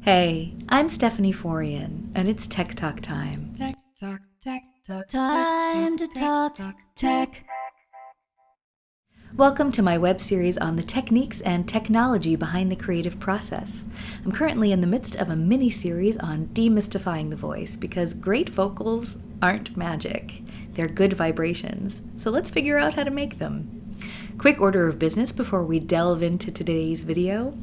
Hey, I'm Stephanie Forryan, and it's Tech Talk time. Tech Talk, Tech Talk, Time to talk tech. Welcome to my web series on the techniques and technology behind the creative process. I'm currently in the midst of a mini-series on demystifying the voice because great vocals aren't magic. They're good vibrations, so let's figure out how to make them. Quick order of business before we delve into today's video.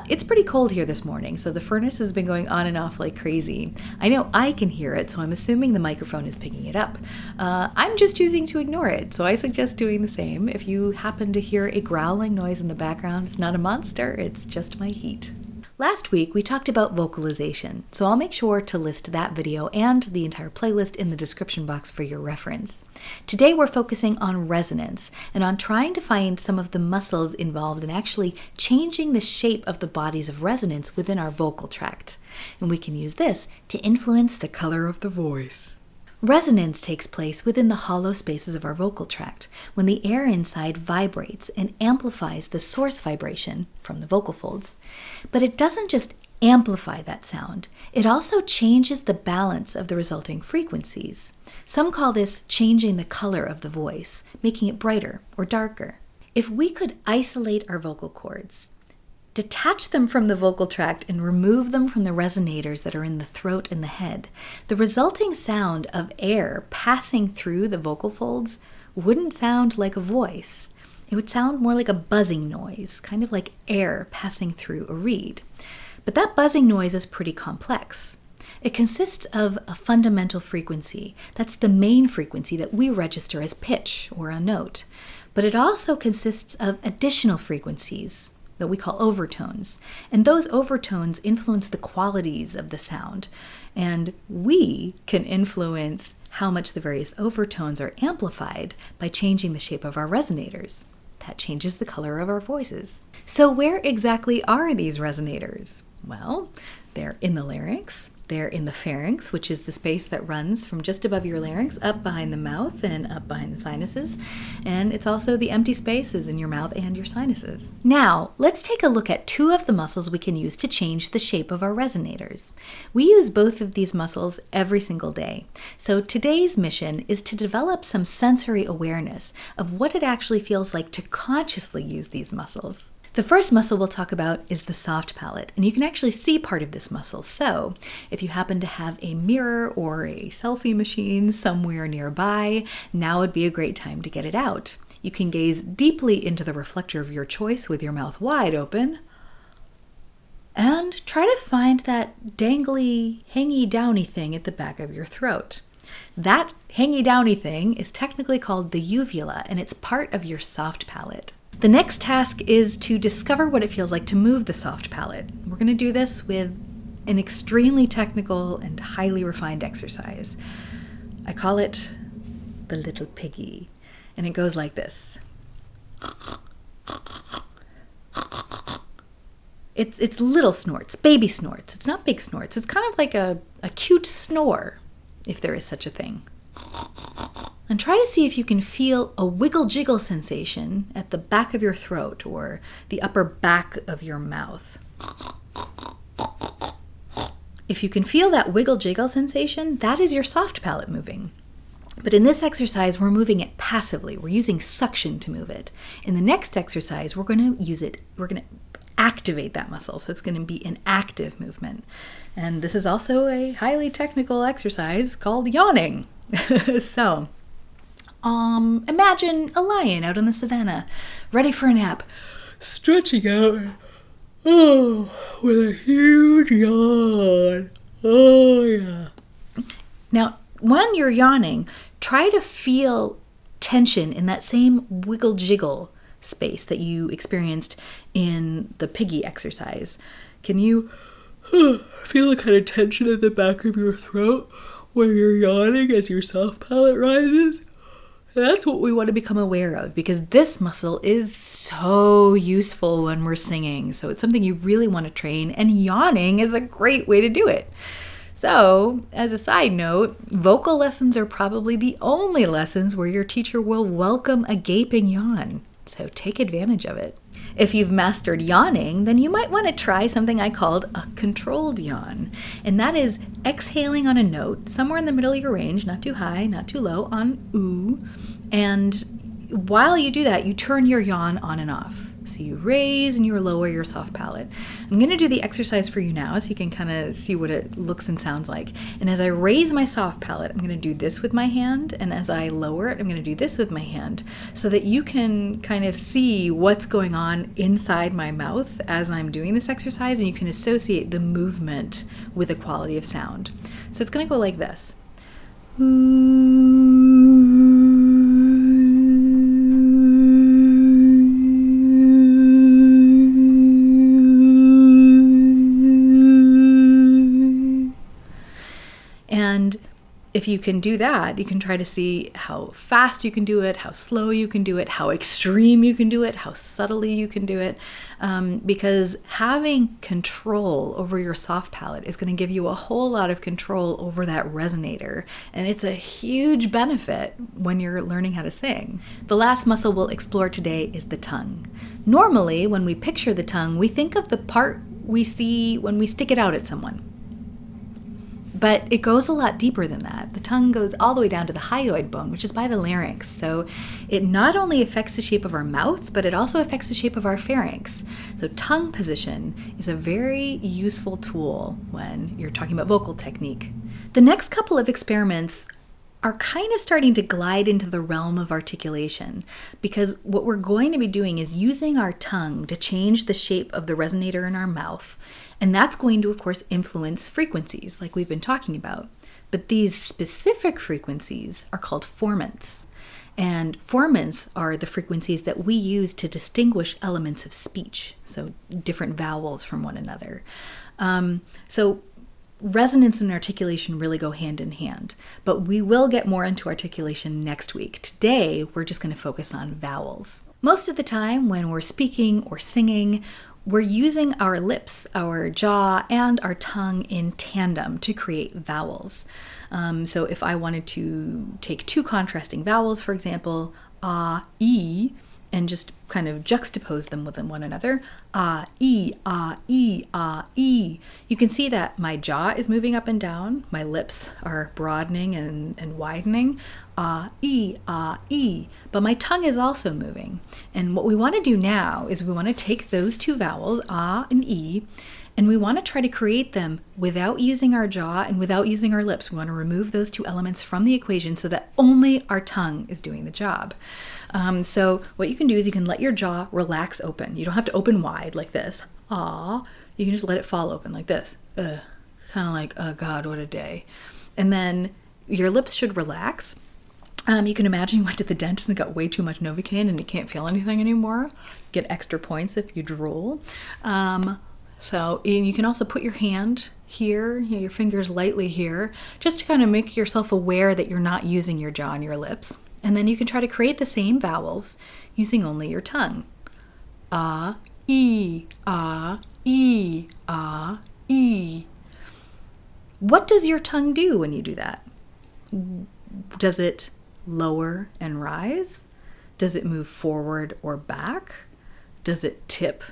It's pretty cold here this morning, so the furnace has been going on and off like crazy. I know I can hear it, so I'm assuming the microphone is picking it up. I'm just choosing to ignore it, so I suggest doing the same. If you happen to hear a growling noise in the background, it's not a monster, it's just my heat. Last week, we talked about vocalization, so I'll make sure to list that video and the entire playlist in the description box for your reference. Today, we're focusing on resonance and on trying to find some of the muscles involved in actually changing the shape of the bodies of resonance within our vocal tract. And we can use this to influence the color of the voice. Resonance takes place within the hollow spaces of our vocal tract when the air inside vibrates and amplifies the source vibration from the vocal folds. But it doesn't just amplify that sound, it also changes the balance of the resulting frequencies. Some call this changing the color of the voice, making it brighter or darker. If we could isolate our vocal cords, detach them from the vocal tract and remove them from the resonators that are in the throat and the head, the resulting sound of air passing through the vocal folds wouldn't sound like a voice. It would sound more like a buzzing noise, kind of like air passing through a reed. But that buzzing noise is pretty complex. It consists of a fundamental frequency. That's the main frequency that we register as pitch or a note. But it also consists of additional frequencies that we call overtones. And those overtones influence the qualities of the sound. And we can influence how much the various overtones are amplified by changing the shape of our resonators. That changes the color of our voices. So where exactly are these resonators? Well, they're in the larynx, they're in the pharynx, which is the space that runs from just above your larynx up behind the mouth and up behind the sinuses. And it's also the empty spaces in your mouth and your sinuses. Now, let's take a look at two of the muscles we can use to change the shape of our resonators. We use both of these muscles every single day. So today's mission is to develop some sensory awareness of what it actually feels like to consciously use these muscles. The first muscle we'll talk about is the soft palate, and you can actually see part of this muscle. So if you happen to have a mirror or a selfie machine somewhere nearby, now would be a great time to get it out. You can gaze deeply into the reflector of your choice with your mouth wide open and try to find that dangly, hangy downy thing at the back of your throat. That hangy downy thing is technically called the uvula, and it's part of your soft palate. The next task is to discover what it feels like to move the soft palate. We're going to do this with an extremely technical and highly refined exercise. I call it the little piggy, and it goes like this. It's little snorts, baby snorts. It's not big snorts. It's kind of like a cute snore, if there is such a thing. And try to see if you can feel a wiggle-jiggle sensation at the back of your throat or the upper back of your mouth. If you can feel that wiggle-jiggle sensation, that is your soft palate moving. But in this exercise, we're moving it passively. We're using suction to move it. In the next exercise, we're going to activate that muscle. So it's going to be an active movement. And this is also a highly technical exercise called yawning. So imagine a lion out on the savannah, ready for a nap, stretching out, with a huge yawn. Oh, yeah. Now, when you're yawning, try to feel tension in that same wiggle-jiggle space that you experienced in the piggy exercise. Can you feel the kind of tension at the back of your throat when you're yawning as your soft palate rises? That's what we want to become aware of, because this muscle is so useful when we're singing. So it's something you really want to train, and yawning is a great way to do it. So, as a side note, vocal lessons are probably the only lessons where your teacher will welcome a gaping yawn. So take advantage of it. If you've mastered yawning, then you might want to try something I called a controlled yawn. And that is exhaling on a note somewhere in the middle of your range, not too high, not too low, on ooh. And while you do that, you turn your yawn on and off. So you raise and you lower your soft palate. I'm going to do the exercise for you now so you can kind of see what it looks and sounds like. And as I raise my soft palate, I'm going to do this with my hand. And as I lower it, I'm going to do this with my hand so that you can kind of see what's going on inside my mouth as I'm doing this exercise, and you can associate the movement with the quality of sound. So it's going to go like this. And if you can do that, you can try to see how fast you can do it, how slow you can do it, how extreme you can do it, how subtly you can do it, because having control over your soft palate is going to give you a whole lot of control over that resonator, and it's a huge benefit when you're learning how to sing. The last muscle we'll explore today is the tongue. Normally, when we picture the tongue, we think of the part we see when we stick it out at someone. But it goes a lot deeper than that. The tongue goes all the way down to the hyoid bone, which is by the larynx. So it not only affects the shape of our mouth, but it also affects the shape of our pharynx. So tongue position is a very useful tool when you're talking about vocal technique. The next couple of experiments are kind of starting to glide into the realm of articulation, because what we're going to be doing is using our tongue to change the shape of the resonator in our mouth. And that's going to, of course, influence frequencies like we've been talking about. But these specific frequencies are called formants. And formants are the frequencies that we use to distinguish elements of speech, so different vowels from one another. So resonance and articulation really go hand in hand, but we will get more into articulation next week. Today, we're just going to focus on vowels. Most of the time when we're speaking or singing, we're using our lips, our jaw, and our tongue in tandem to create vowels. So if I wanted to take two contrasting vowels, for example, ah, e, and just kind of juxtapose them with one another, ah, e, ah, e, ah, e. You can see that my jaw is moving up and down, my lips are broadening and widening, ah, e, but my tongue is also moving. And what we want to do now is we want to take those two vowels, ah and e, and we want to try to create them without using our jaw and without using our lips. We want to remove those two elements from the equation so that only our tongue is doing the job. So what you can do is you can let your jaw relax open. You don't have to open wide like this. Ah, you can just let it fall open like this. Kind of like, oh God, what a day. And then your lips should relax. You can imagine you went to the dentist and got way too much Novocaine and you can't feel anything anymore. Get extra points if you drool. So you can also put your hand here, your fingers lightly here, just to kind of make yourself aware that you're not using your jaw and your lips. And then you can try to create the same vowels using only your tongue. Ah, e, ah, e, ah, e. What does your tongue do when you do that? Does it lower and rise? Does it move forward or back? Does it tip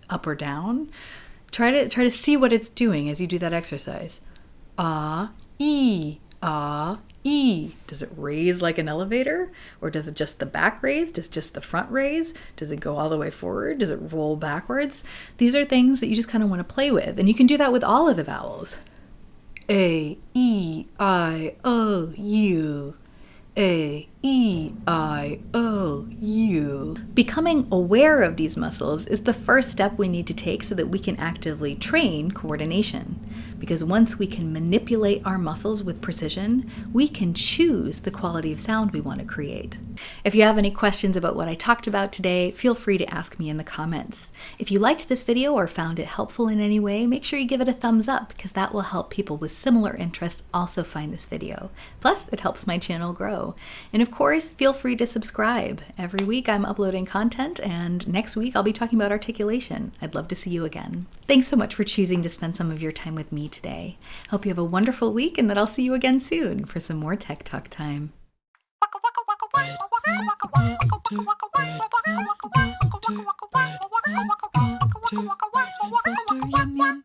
up or down? Try to see what it's doing as you do that exercise. Ah, e, ah, e. Does it raise like an elevator? Or does it just the back raise? Does just the front raise? Does it go all the way forward? Does it roll backwards? These are things that you just kind of want to play with. And you can do that with all of the vowels. A, E, I, O, U. A, E, I, O, U. Becoming aware of these muscles is the first step we need to take so that we can actively train coordination. Because once we can manipulate our muscles with precision, we can choose the quality of sound we want to create. If you have any questions about what I talked about today, feel free to ask me in the comments. If you liked this video or found it helpful in any way, make sure you give it a thumbs up because that will help people with similar interests also find this video. Plus, it helps my channel grow. And of course, feel free to subscribe. Every week I'm uploading content, and next week I'll be talking about articulation. I'd love to see you again. Thanks so much for choosing to spend some of your time with me today. Hope you have a wonderful week and that I'll see you again soon for some more Tech Talk time. Yum,